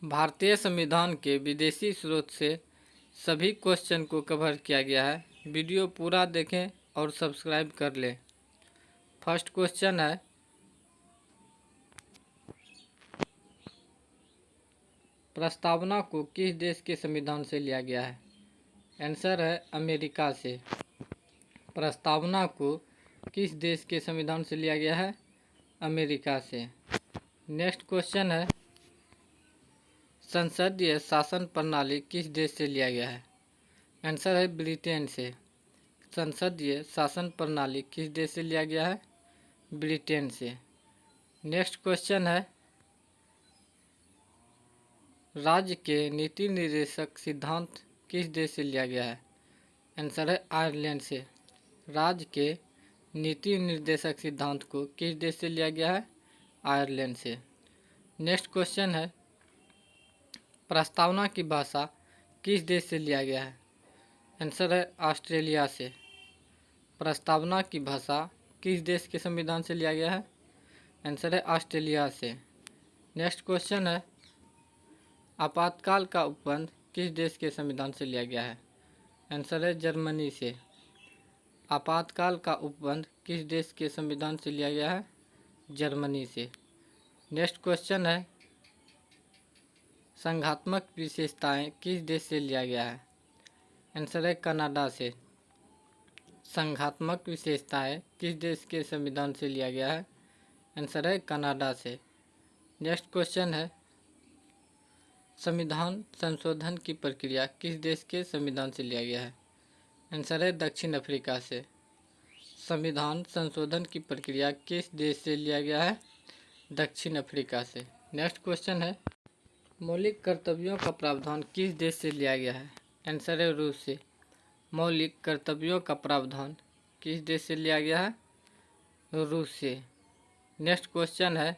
भारतीय संविधान के विदेशी स्रोत से सभी क्वेश्चन को कवर किया गया है। वीडियो पूरा देखें और सब्सक्राइब कर लें। फर्स्ट क्वेश्चन है, प्रस्तावना को किस देश के संविधान से लिया गया है? आंसर है अमेरिका से। प्रस्तावना को किस देश के संविधान से लिया गया है? अमेरिका से। नेक्स्ट क्वेश्चन है, संसदीय शासन प्रणाली किस देश से लिया गया है? आंसर है ब्रिटेन से। संसदीय शासन प्रणाली किस देश से लिया गया है? ब्रिटेन से। नेक्स्ट क्वेश्चन है, राज्य के नीति निर्देशक सिद्धांत किस देश से लिया गया है? आंसर है आयरलैंड से। राज्य के नीति निर्देशक सिद्धांत को किस देश से लिया गया है? आयरलैंड से। नेक्स्ट क्वेश्चन है, प्रस्तावना की भाषा किस देश से लिया गया है? आंसर है ऑस्ट्रेलिया से। प्रस्तावना की भाषा किस देश के संविधान से लिया गया है? आंसर है ऑस्ट्रेलिया से। नेक्स्ट क्वेश्चन है, आपातकाल का उपबंध किस देश के संविधान से लिया गया है? आंसर है जर्मनी से। आपातकाल का उपबंध किस देश के संविधान से लिया गया है? जर्मनी से। नेक्स्ट क्वेश्चन है, संघात्मक विशेषताएं किस देश से लिया गया है? आंसर है कनाडा से। संघात्मक विशेषताएं किस देश के संविधान से लिया गया है? आंसर है कनाडा से। नेक्स्ट क्वेश्चन है, संविधान संशोधन की प्रक्रिया किस देश के संविधान से लिया गया है? आंसर है दक्षिण अफ्रीका से। संविधान संशोधन की प्रक्रिया किस देश से लिया गया है? दक्षिण अफ्रीका से। नेक्स्ट क्वेश्चन है, मौलिक कर्तव्यों का प्रावधान किस देश से लिया गया है? आंसर है रूस से। मौलिक कर्तव्यों का प्रावधान किस देश से लिया गया है? रूस से। नेक्स्ट क्वेश्चन है,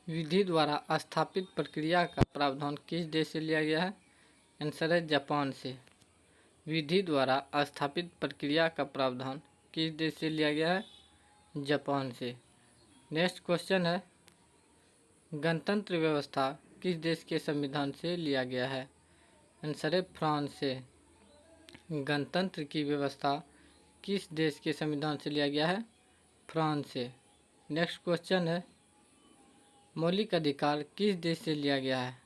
विधि द्वारा स्थापित प्रक्रिया का प्रावधान किस देश से लिया गया है? आंसर है जापान से। विधि द्वारा स्थापित प्रक्रिया का प्रावधान किस देश से लिया गया है? जापान से। नेक्स्ट क्वेश्चन है, गणतंत्र व्यवस्था किस देश के संविधान से लिया गया है? आंसर है फ्रांस से। गणतंत्र की व्यवस्था किस देश के संविधान से लिया गया है? फ्रांस से। नेक्स्ट क्वेश्चन है, मौलिक अधिकार किस देश से लिया गया है?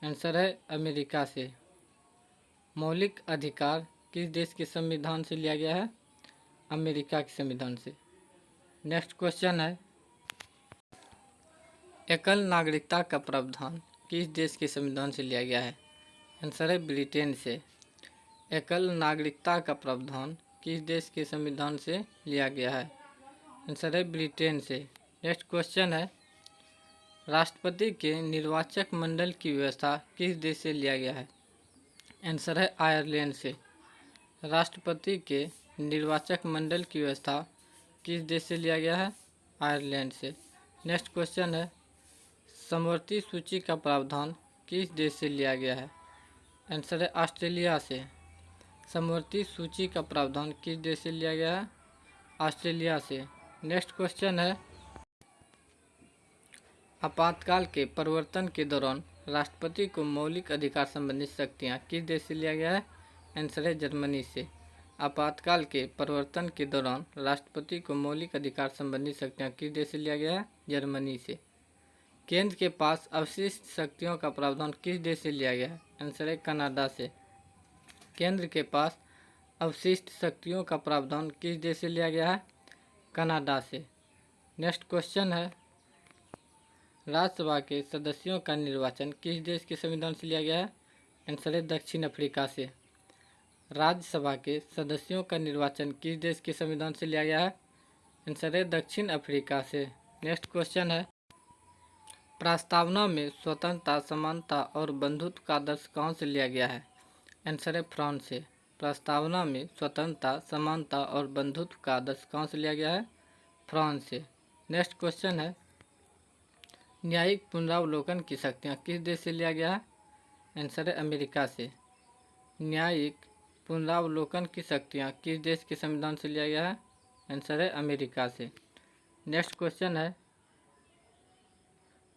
आंसर है अमेरिका से। मौलिक अधिकार किस देश के संविधान से लिया गया है? अमेरिका के संविधान से। नेक्स्ट क्वेश्चन है, एकल नागरिकता का प्रावधान किस देश के संविधान से लिया गया है? आंसर है ब्रिटेन से। एकल नागरिकता का प्रावधान किस देश के संविधान से लिया गया है? आंसर है ब्रिटेन से। नेक्स्ट क्वेश्चन है, राष्ट्रपति के निर्वाचक मंडल की व्यवस्था किस देश से लिया गया है? आंसर है आयरलैंड से। राष्ट्रपति के निर्वाचक मंडल की व्यवस्था किस देश से लिया गया है? आयरलैंड से। नेक्स्ट क्वेश्चन है, समवर्ती सूची का प्रावधान किस देश से लिया गया है? आंसर है ऑस्ट्रेलिया से। समवर्ती सूची का प्रावधान किस देश से लिया गया है? ऑस्ट्रेलिया से। नेक्स्ट क्वेश्चन है, आपातकाल के प्रवर्तन के दौरान राष्ट्रपति को मौलिक अधिकार संबंधी शक्तियाँ किस देश से लिया गया है? आंसर है जर्मनी से। आपातकाल के प्रवर्तन के दौरान राष्ट्रपति को मौलिक अधिकार संबंधी शक्तियाँ किस देश से लिया गया है? जर्मनी से। केंद्र के पास अवशिष्ट शक्तियों का प्रावधान किस देश से लिया गया है? आंसर है कनाडा से। केंद्र के पास अवशिष्ट शक्तियों का प्रावधान किस देश से लिया गया है? कनाडा से। नेक्स्ट क्वेश्चन है, राज्यसभा के सदस्यों का निर्वाचन किस देश के संविधान से लिया गया है? आंसर है दक्षिण अफ्रीका से। राज्यसभा के सदस्यों का निर्वाचन किस देश के संविधान से लिया गया है? आंसर है दक्षिण अफ्रीका से। नेक्स्ट क्वेश्चन है, प्रस्तावना में स्वतंत्रता, समानता और बंधुत्व का आदर्श कहाँ से लिया गया है? आंसर है फ्रांस से। प्रस्तावना में स्वतंत्रता, समानता और बंधुत्व का आदर्श कहाँ से लिया गया है? फ्रांस से। नेक्स्ट क्वेश्चन है, न्यायिक पुनरावलोकन की शक्तियाँ किस देश से लिया गया है? आंसर है अमेरिका से। न्यायिक पुनरावलोकन की शक्तियाँ किस देश के संविधान से लिया गया है? आंसर है अमेरिका से। नेक्स्ट क्वेश्चन है,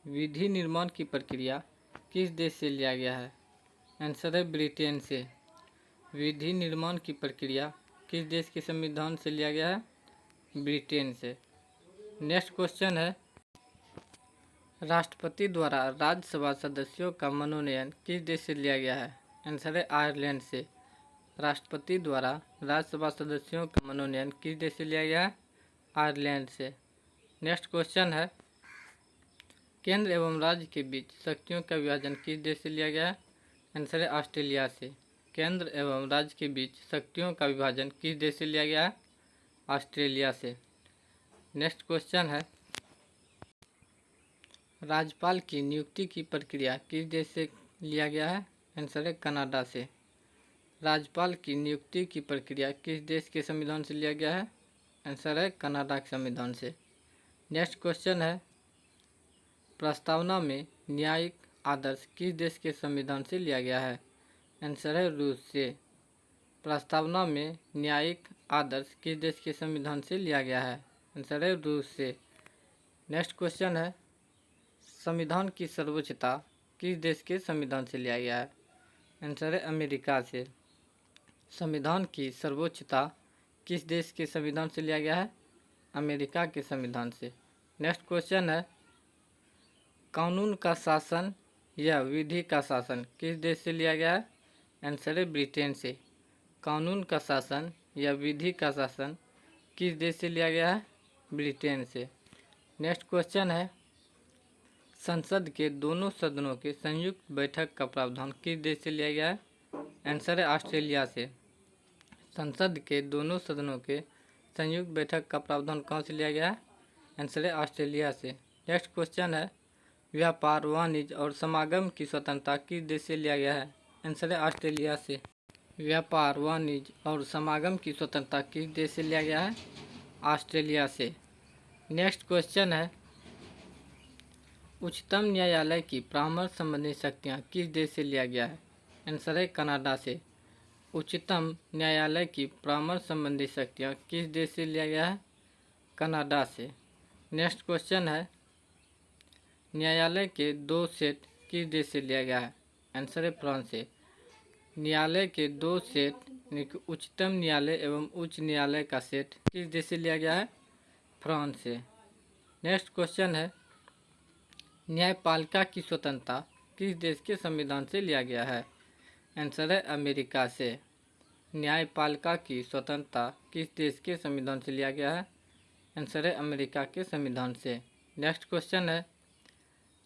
विधि निर्माण की प्रक्रिया किस देश से लिया गया है? आंसर है ब्रिटेन से। विधि निर्माण की प्रक्रिया किस देश के संविधान से लिया गया है? ब्रिटेन से। नेक्स्ट क्वेश्चन है, राष्ट्रपति द्वारा राज्यसभा सदस्यों का मनोनयन किस देश से लिया गया है? आंसर है आयरलैंड से। राष्ट्रपति द्वारा राज्यसभा सदस्यों का मनोनयन किस देश से लिया गया है? आयरलैंड से। नेक्स्ट क्वेश्चन है, केंद्र एवं राज्य के बीच शक्तियों का विभाजन किस देश से लिया गया है? आंसर है ऑस्ट्रेलिया से। केंद्र एवं राज्य के बीच शक्तियों का विभाजन किस देश से लिया गया है? ऑस्ट्रेलिया से। नेक्स्ट क्वेश्चन है, राज्यपाल की नियुक्ति की प्रक्रिया किस देश से लिया गया है? आंसर है कनाडा से। राज्यपाल की नियुक्ति की प्रक्रिया किस देश के संविधान से लिया गया है? आंसर है कनाडा के संविधान से। नेक्स्ट क्वेश्चन है, प्रस्तावना में न्यायिक आदर्श किस देश के संविधान से लिया गया है? आंसर है रूस से। प्रस्तावना में न्यायिक आदर्श किस देश के संविधान से लिया गया है? आंसर है रूस से। नेक्स्ट क्वेश्चन है, संविधान की सर्वोच्चता किस देश के संविधान से लिया गया है? आंसर है अमेरिका से। संविधान की सर्वोच्चता किस देश के संविधान से लिया गया है? अमेरिका के संविधान से। नेक्स्ट क्वेश्चन है, कानून का शासन या विधि का शासन किस देश से लिया गया है? आंसर है ब्रिटेन से। कानून का शासन या विधि का शासन किस देश से लिया गया है? ब्रिटेन से। नेक्स्ट क्वेश्चन है, संसद के दोनों सदनों के संयुक्त बैठक का प्रावधान किस देश से लिया गया है? आंसर है ऑस्ट्रेलिया से। संसद के दोनों सदनों के संयुक्त बैठक का प्रावधान कहाँ से लिया गया है? आंसर है ऑस्ट्रेलिया से। नेक्स्ट क्वेश्चन है, व्यापार, वाणिज्य और समागम की स्वतंत्रता किस देश से लिया गया है? आंसर है ऑस्ट्रेलिया से। व्यापार, वाणिज्य और समागम की स्वतंत्रता किस देश से लिया गया है? ऑस्ट्रेलिया से। नेक्स्ट क्वेश्चन है, उच्चतम न्यायालय की परामर्श संबंधी शक्तियाँ किस देश से लिया गया है? आंसर है कनाडा से। उच्चतम न्यायालय की परामर्श संबंधी शक्तियाँ किस देश से लिया गया है? कनाडा से। नेक्स्ट क्वेश्चन है, न्यायालय के दो सेट किस देश से लिया गया है? आंसर है फ्रांस से। न्यायालय के दो सेट यानी कि उच्चतम न्यायालय एवं उच्च न्यायालय का सेट किस देश से लिया गया है? फ्रांस से। नेक्स्ट क्वेश्चन है, न्यायपालिका की स्वतंत्रता किस देश के संविधान से लिया गया है? आंसर है अमेरिका से। न्यायपालिका की स्वतंत्रता किस देश के संविधान से लिया गया है? आंसर है अमेरिका के संविधान से। नेक्स्ट क्वेश्चन है,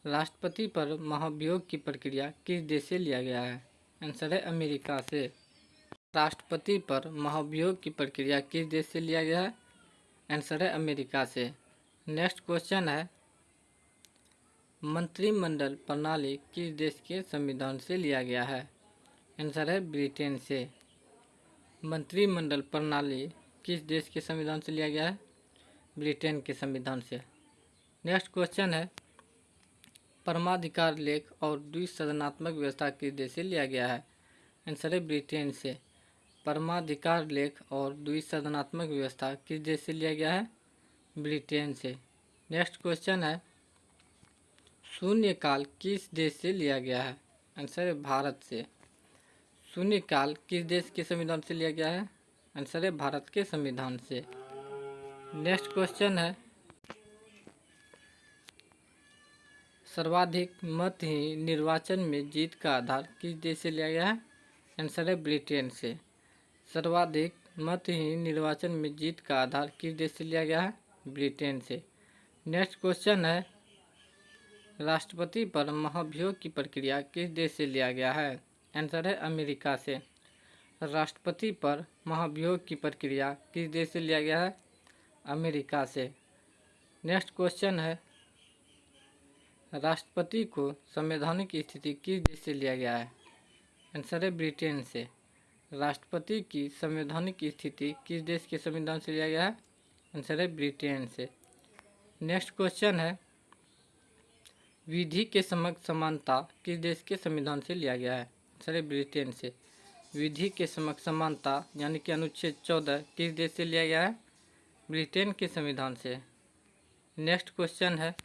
राष्ट्रपति पर महाभियोग की प्रक्रिया किस देश से लिया गया है? आंसर है अमेरिका से। राष्ट्रपति पर महाभियोग की प्रक्रिया किस देश से लिया गया है? आंसर है अमेरिका से। नेक्स्ट क्वेश्चन है, मंत्रिमंडल प्रणाली किस देश के संविधान से लिया गया है? आंसर है ब्रिटेन से। मंत्रिमंडल प्रणाली किस देश के संविधान से लिया गया है? ब्रिटेन के संविधान से। नेक्स्ट क्वेश्चन है, परमाधिकार लेख और द्विसदनात्मक व्यवस्था किस देश से लिया गया है? आंसर है ब्रिटेन से। परमाधिकार लेख और द्विसदनात्मक व्यवस्था किस देश से लिया गया है? ब्रिटेन से। नेक्स्ट क्वेश्चन है, शून्यकाल किस देश से लिया गया है? आंसर है भारत से। शून्यकाल किस देश के संविधान से लिया गया है? आंसर है भारत के संविधान से। नेक्स्ट क्वेश्चन है, सर्वाधिक मत ही निर्वाचन में जीत का आधार किस देश से लिया गया है? आंसर है ब्रिटेन से। सर्वाधिक मत ही निर्वाचन में जीत का आधार किस देश से लिया गया है? ब्रिटेन से। नेक्स्ट क्वेश्चन है, राष्ट्रपति पर महाभियोग की प्रक्रिया किस देश से लिया गया है? आंसर है अमेरिका से। राष्ट्रपति पर महाभियोग की प्रक्रिया किस देश से लिया गया है? अमेरिका से। नेक्स्ट क्वेश्चन है, राष्ट्रपति को संवैधानिक स्थिति किस देश से लिया गया है? आंसर है ब्रिटेन से। राष्ट्रपति की संवैधानिक स्थिति किस देश के संविधान से लिया गया है? आंसर है ब्रिटेन से। नेक्स्ट क्वेश्चन है, विधि के समक्ष समानता किस देश के संविधान से लिया गया है? आंसर है ब्रिटेन से। विधि के समक्ष समानता यानी कि अनुच्छेद 14 किस देश से लिया गया है? ब्रिटेन के संविधान से। नेक्स्ट क्वेश्चन है,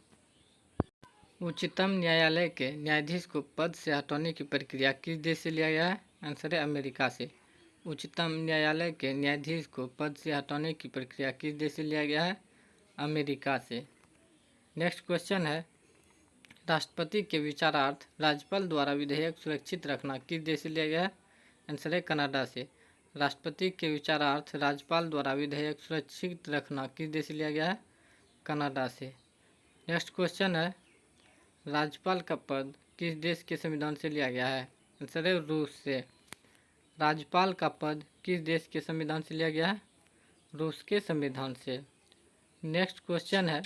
उच्चतम न्यायालय के न्यायाधीश को पद से हटाने की प्रक्रिया किस देश से लिया गया है? आंसर है अमेरिका से। उच्चतम न्यायालय के न्यायाधीश को पद से हटाने की प्रक्रिया किस देश से लिया गया है? अमेरिका से। नेक्स्ट क्वेश्चन है, राष्ट्रपति के विचारार्थ राज्यपाल द्वारा विधेयक सुरक्षित रखना किस देश से लिया गया है? आंसर है कनाडा से। राष्ट्रपति के विचारार्थ राज्यपाल द्वारा विधेयक सुरक्षित रखना किस देश से लिया गया है? कनाडा से। नेक्स्ट क्वेश्चन है, राज्यपाल का पद किस देश के संविधान से लिया गया है? आंसर है रूस से। राज्यपाल का पद किस देश के संविधान से लिया गया है? रूस के संविधान से। नेक्स्ट क्वेश्चन है,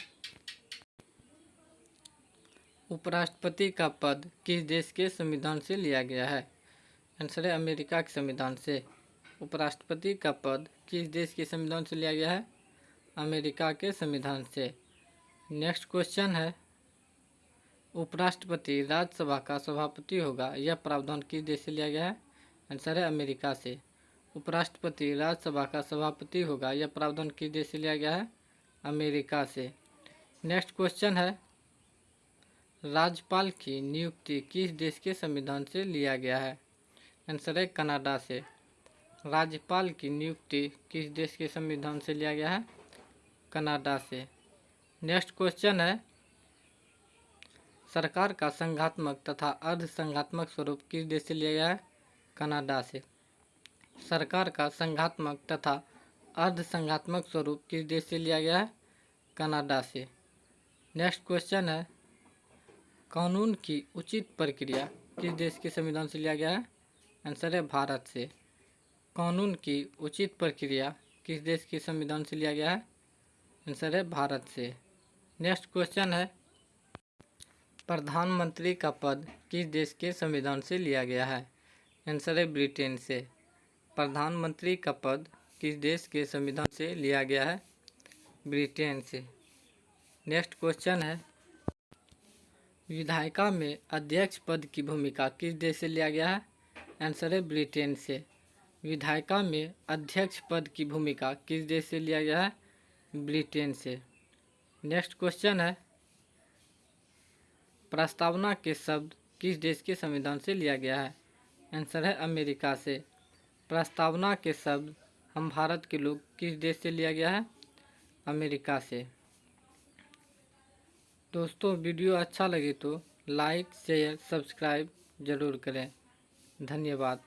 उपराष्ट्रपति का पद किस देश के संविधान से लिया गया है? आंसर है अमेरिका के संविधान से। उपराष्ट्रपति का पद किस देश के संविधान से लिया गया है? अमेरिका के संविधान से। नेक्स्ट क्वेश्चन है, उपराष्ट्रपति राज्यसभा का सभापति होगा, यह प्रावधान किस देश से लिया गया है? आंसर है अमेरिका से। उपराष्ट्रपति राज्यसभा का सभापति होगा, यह प्रावधान किस देश से लिया गया है? अमेरिका से। नेक्स्ट क्वेश्चन है, राज्यपाल की नियुक्ति किस देश के संविधान से लिया गया है? आंसर है कनाडा से। राज्यपाल की नियुक्ति किस देश के संविधान से लिया गया है? कनाडा से। नेक्स्ट क्वेश्चन है, सरकार का संघात्मक तथा अर्ध संघात्मक स्वरूप किस देश से लिया गया है? कनाडा से। सरकार का संघात्मक तथा अर्ध संघात्मक स्वरूप किस देश से लिया गया है? कनाडा से। नेक्स्ट क्वेश्चन है, कानून की उचित प्रक्रिया किस देश के संविधान से लिया गया है? आंसर है भारत से। कानून की उचित प्रक्रिया किस देश के संविधान से लिया गया है? आंसर है भारत से। नेक्स्ट क्वेश्चन है, प्रधानमंत्री का पद किस देश के संविधान से लिया गया है? आंसर है ब्रिटेन से। प्रधानमंत्री का पद किस देश के संविधान से लिया गया है? ब्रिटेन से। नेक्स्ट क्वेश्चन है, विधायिका में अध्यक्ष पद की भूमिका किस देश से लिया गया है? आंसर है ब्रिटेन से। विधायिका में अध्यक्ष पद की भूमिका किस देश से लिया गया है? ब्रिटेन से। नेक्स्ट क्वेश्चन है, प्रस्तावना के शब्द किस देश के संविधान से लिया गया है? आंसर है अमेरिका से। प्रस्तावना के शब्द हम भारत के लोग किस देश से लिया गया है? अमेरिका से। दोस्तों वीडियो अच्छा लगे तो लाइक शेयर सब्सक्राइब ज़रूर करें। धन्यवाद।